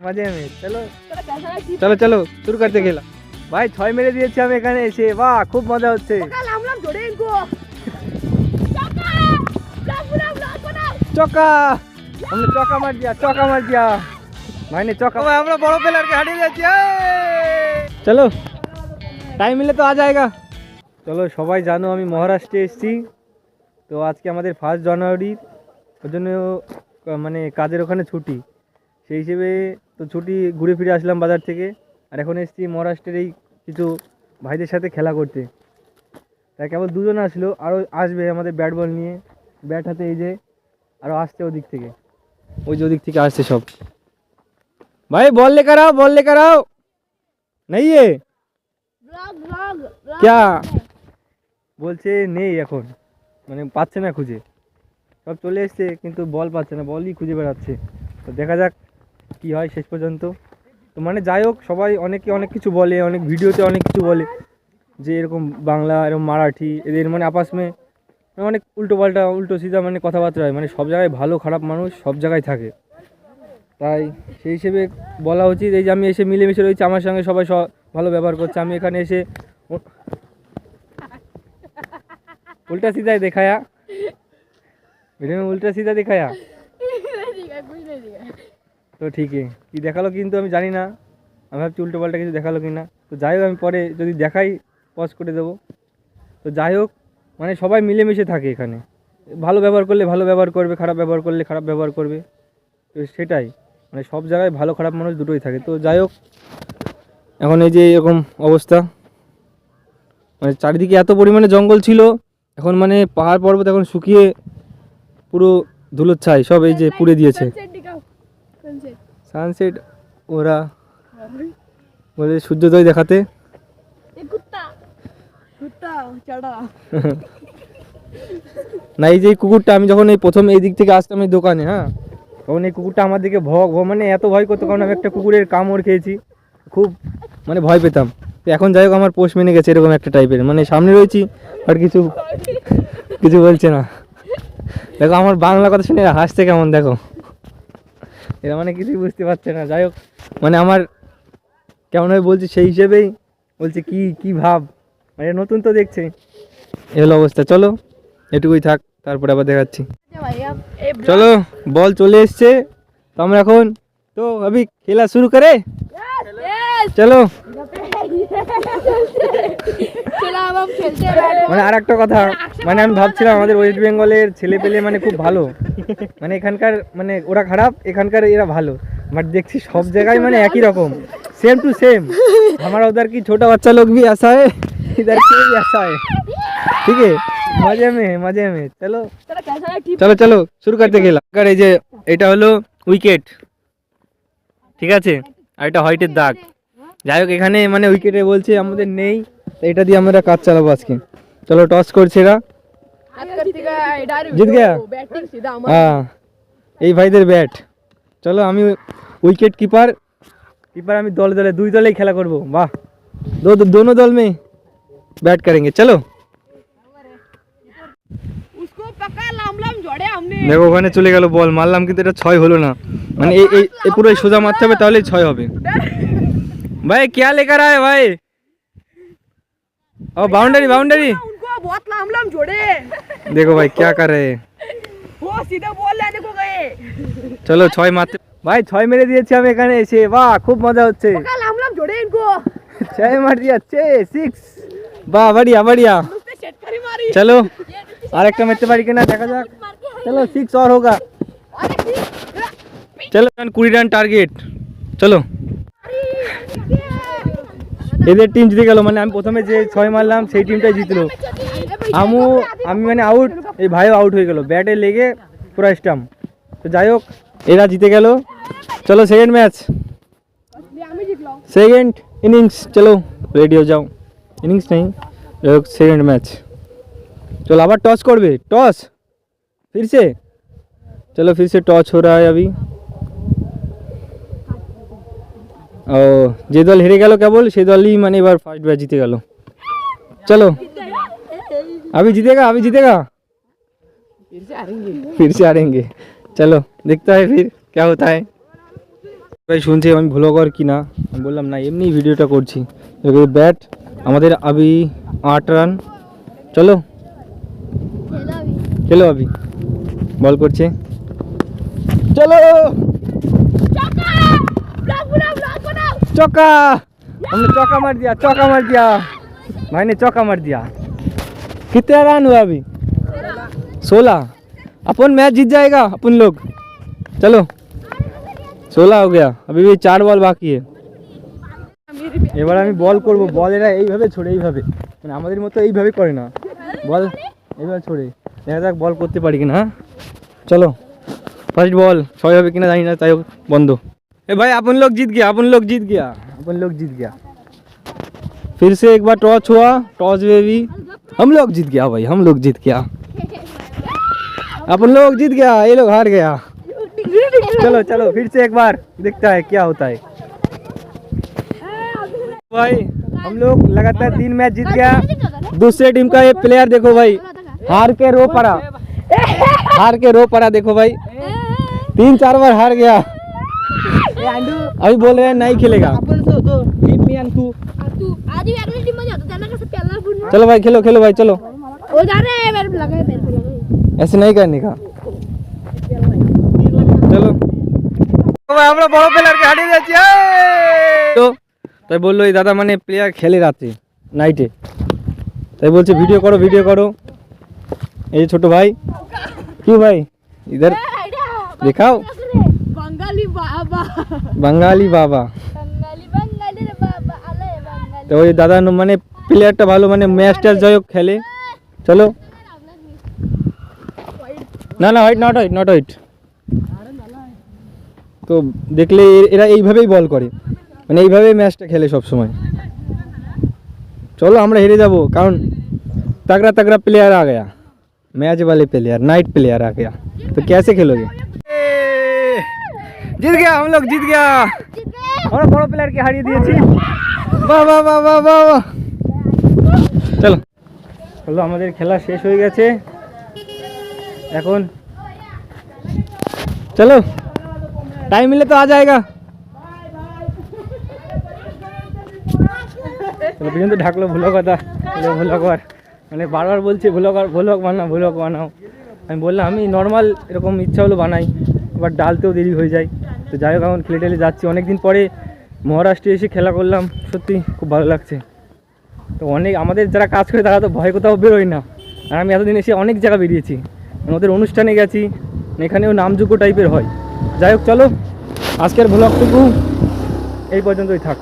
मजे में। चलो चलो चलो शुरू करते खेला। भाई 6 মেরে দিয়েছি আমি এখানে এসে। বাহ খুব মজা হচ্ছে। चौका हमने चौका मार दिया, चौका मार दिया भाई ने चौका। भाई আমরা বড় প্লেয়ারকে হারিয়ে দিয়েছি। চলো টাইম মিলে তো आ जाएगा। চলো সবাই জানো আমি মহারাষ্ট্রে এসেছি। তো আজকে আমাদের 1 জানুয়ারি, ওর জন্য মানে কাজের ওখানে ছুটি, সেই হিসেবে তো ছুটি ঘুরে ফিরে আসলাম বাজার থেকে। আর এখন এসেছি মহারাষ্ট্রের এই কিছু ভাইদের সাথে খেলা করতে। তাই কেবল দুজন আসলো, আরও আসবে আমাদের ব্যাট বল নিয়ে, ব্যাট হাতে। এই যে আরও আসছে ওদিক থেকে, ওই যে ওদিক থেকে আসছে সব। ভাই বল लेकर आओ, বল लेकर आओ। नहीं है क्या বলছে নেই এখন, মানে পাচ্ছে না খুঁজে। সব চলে এসছে কিন্তু বল পাচ্ছে না, বলই খুঁজে বেড়াচ্ছে। তো দেখা যাক কি হয় শেষ পর্যন্ত। তো মানে যাই হোক, সবাই অনেকে অনেক কিছু বলে, অনেক ভিডিওতে অনেক কিছু বলে যে এরকম বাংলা, এরকম মারাঠি, এদের মানে আপস মে অনেক উল্টো পাল্টা, উল্টো সিধা মানে কথাবার্তা হয়। মানে সব জায়গায় ভালো খারাপ মানুষ সব জায়গায় থাকে। তাই সেই হিসেবে বলা উচিত এই যে আমি এসে মিলেমিশে রয়েছি, আমার সঙ্গে সবাই ভালো ব্যবহার করছে। আমি এখানে এসে उल्टा सीधा दिखाया, वीडियो में उल्टा सीधा दिखाया তো ঠিকই কি দেখালো কিন্তু আমি জানি না, আমি ভাবছি উল্টো পাল্টা কিছু দেখালো কি না। তো যাই হোক আমি পরে যদি দেখাই পজ করে দেবো। তো যাই হোক মানে সবাই মিলেমিশে থাকে এখানে, ভালো ব্যবহার করলে ভালো ব্যবহার করবে, খারাপ ব্যবহার করলে খারাপ ব্যবহার করবে। তো সেটাই মানে সব জায়গায় ভালো খারাপ মানুষ দুটোই থাকে। তো যাই হোক এখন এই যে এরকম অবস্থা, মানে চারিদিকে এত পরিমাণে জঙ্গল ছিল, এখন মানে পাহাড় পর্বত এখন শুকিয়ে পুরো ধুলোচ্ছাই সব, এই যে পুড়ে দিয়েছে। সানসেট ওরা বলে সূর্যোদয় দেখাতে। না এই যে কুকুরটা, আমি যখন এই প্রথম এই দিক থেকে আসতাম এই দোকানে, হ্যাঁ, তখন এই কুকুরটা আমার দিকে মানে এত ভয় করতো, কারণ আমি একটা কুকুরের কামড় খেয়েছি, খুব মানে ভয় পেতাম। তো এখন যাই হোক আমার পোষ মেনে গেছে এরকম একটা টাইপের, মানে সামনে রয়েছি আর কিছু বলছে না। দেখো আমার বাংলা কথা শুনে হাসছে কেমন, দেখো এরা মানে কিছুই বুঝতে পারছে না। যাই হোক মানে আমার কেমন হয় বলছি, সেই হিসেবেই বলছে কি ভাব, মানে নতুন তো দেখছে, এ হলো অবস্থা। চলো এটুকুই থাক, তারপরে আবার দেখাচ্ছি। চলো বল চলে এসছে, তো আমরা এখন তো अभी খেলা শুরু করে। চলো মানে আর একটা কথা, মানে আমি ভাবছিলাম আমাদের ওয়েস্ট বেঙ্গলের ছেলে পেলে মানে খুব ভালো, মানে এখানকার মানে ওরা খারাপ, এখানকার এরা ভালো। বাট দেখছি সব জায়গায় মানে একই রকম, सेम टू सेम। हमारा उधर की छोटा बच्चा लोग भी ऐसा है, इधर के भी ऐसा है, ठीक है, मजे में मजे में। चलो चलो चलो शुरू करते खेला। এই যে এটা হলো উইকেট, ঠিক আছে, আর এটা হোয়াইটের দাগ। যাই হোক এখানে মানে উইকেটে বলছে আমাদের নেই, তো এটা দিয়ে আমরা কাজ চালাবো আজকে। চলো টস করছে এরা, জিত গয়া। হ্যাঁ এই ভাইদের ব্যাট। চলো আমি উইকেট কিপার, আমি দলে দলে দুই দলেই খেলা করবো। বাহ दोनों दल में बैट करेंगे। चलो দেখো ওখানে চলে গেল বল, মারলাম কিন্তু এটা 6 হলো না, মানে এই পুরো সোজা মারতে হবে তাহলেই 6 হবে। भाई क्या लेकर आए भाई? और बाउंड्री उनको बहुत लाम जोड़े। देखो भाई क्या कर रहे हैं, वो सीधा बॉल लेने को गए। चलो 6 मारते। भाई 6 মেরে দিয়েছি আমি এখানে এসে। বাহ খুব মজা হচ্ছে। লাম जोड़े इनको 6 মার दिया, 6 বাহ बढ़िया बढ़िया। चलो আরেকটা মারতে পারি কিনা দেখা যাক। चलो 6 और होगा। चलो 20 রান টার্গেট। চলো এদের টিম জিতে গেল, মানে আমি প্রথমে যে 6 মারলাম সেই টিমটাই জিতলো। আমি মানে আউট, এই ভাইও আউট হয়ে গেল, ব্যাটে লেগে পুরো স্টাম্প। তো যাই হোক এরা জিতে গেল। চলো সেকেন্ড ম্যাচ, सेकंड इनिंग्स। चलो रेडी हो जाओ, इनिंग्स नहीं सेकंड मैच। चलो আবার টস করবে, টস फिर से। चलो फिर से टॉस हो रहा है अभी। ও যে দল হেরে গেল কেবল সেই দলই মানে এবার ফার্স্ট ম্যাচ জিতে গেল। चलो अभी जीतेगा फिर से हारेंगे। चलो देखता है फिर क्या होता है। ভাই শুনছি আমি ভ্লগার কি না, আমি বললাম না এমনি ভিডিওটা করছি। ব্যাট আমাদের আবি 8 রান, চলো খেলো আবি, বল করছে, चलो चौका, हमने चौका मार दिया, चौका मार दिया भाई ने, चौका मार दिया। कितने रन हुआ अभी? 16। अपन मैच जीत जाएगा अपन लोग, चलो 16 हो गया, अभी भी 4 বল বাকি है। এবার আমি বল করব, বল এরা এইভাবে ছোড়ে, এইভাবে মানে আমাদের মতো এইভাবে করে না, বল এইভাবে ছোড়ে, দেখা যাক বল করতে পারি কিনা। হ্যাঁ चलो फर्स्ट बॉल 6 হবে কিনা জানি না, তাই হোক বন্ধ। ए भाई अपन लोग जीत गया, अपन लोग जीत गया, अपन लोग जीत गया। फिर से एक बार टॉस हुआ, टॉस में भी हम लोग जीत गया भाई, हम लोग जीत गया, अपन लोग जीत गया, ये लोग हार गया। चलो चलो फिर से एक बार देखता है क्या होता है। भाई हम लोग लगातार 3 मैच जीत गया। दूसरे टीम का ये प्लेयर देखो भाई, हार के रो पड़ा, हार के रो पड़ा, देखो भाई 3-4 बार हार गया। अभी बोल रहे हैं नहीं खेलेगा। चलो भाई खेलो खेलो भाई, चलो ऐसे नहीं करने का, चलो ভাই আমরা বড় প্লেয়ারকে হারিয়ে যাচ্ছি। তো তাই বললো এই দাদা মানে প্লেয়ার খেলে রাতে নাইটে, তাই বলছে ভিডিও করো ভিডিও করো। এই ছোট ভাই, क्यों भाई इधर दिखाओ, बंगाली बाबा, बंगाली बाबा। তো ওই দাদা মানে প্লেয়ারটা ভালো, মানে ম্যাচটা জয় খেলে। চলো না না white, not white, not white. তো দেখলে এরা এইভাবেই বল করে, মানে এইভাবেই ম্যাচটা খেলে সব সময়। चलो আমরা হেরে যাব, কারণ तगड़ा तगड़ा प्लेयर आ गया, मैच वाले प्लेयर, नाइट प्लेयर आ गया, तो कैसे खेलोगे? जीत गया, हम लोग जीत गया, और बड़ो प्लेयर के हारिए दिएছি। वाह वाह वाह वाह वाह वाह। चलो চলো আমাদের খেলা শেষ হয়ে গেছে এখন, चलो टाइम मिले तो आ जाएगा। চলো পর্যন্ত ঢাকলো ভুলো কথা, ভ্লগার মানে বারবার বলছে ভ্লগার, ভ্লগ বানাও, ভ্লগ বানাও। আমি বললাম আমি নর্মাল এরকম ইচ্ছা হলো বানাই, এবার ডালতেও দেরি হয়ে যায়। তো যাই হোক এখন খেলে টেলে যাচ্ছি, অনেক দিন পরে মহারাষ্ট্রে এসে খেলা করলাম, সত্যি খুব ভালো লাগছে। তো অনেক আমাদের যারা কাজ করে তারা তো ভয় কোথাও বেরোয় না, আর আমি এতদিন এসে অনেক জায়গা বেরিয়েছি, ওদের অনুষ্ঠানে গেছি, এখানেও নামযোগ্য টাইপের হয়। যাই হোক চলো আজকের ভ্লগটুকু এই পর্যন্তই থাক।